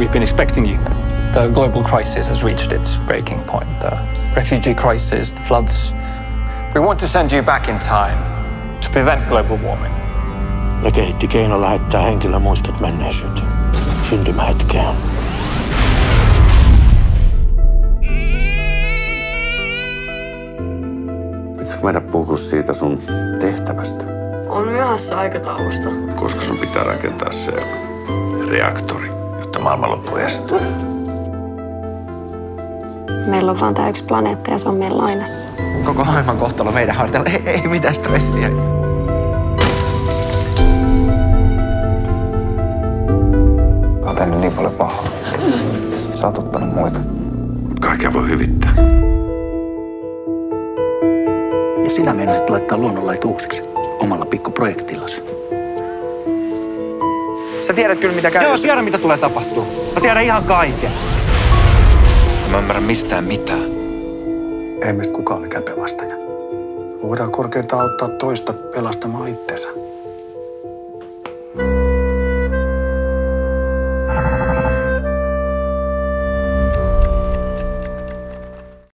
We've been expecting you. The global crisis has reached its breaking point. The refugee crisis, the floods. We want to send you back in time to prevent global warming. Ne kehitti keino lähettää henkilömuistot menneisyyteen. Syntymähetkeen. Pitäisikö meidän puhua siitä sun tehtävästä? On myöhässä aikataulusta. Koska sun pitää rakentaa se reaktori, jotta maailmanloppu estyy. Meillä on vaan tää yksi planeetta ja se on meidän lainassa. Koko maailman kohtalo meidän harteilla. Ei mitään stressiä. Mä oon tehnyt niin paljon pahaa. Satuttanut muita. Kaikkea voi hyvittää. Ja sinä meinasit laittaa luonnonlait uusiksi omalla pikkuprojektillasi. Sä tiedät kyllä mitä käy. Joo, tiedän mitä tulee tapahtua. Mä tiedän ihan kaiken. Mä ymmärrän mistään mitään. Ei meistä kukaan mikään pelastaja. Voidaan korkeintaan auttaa toista pelastamaan itsensä.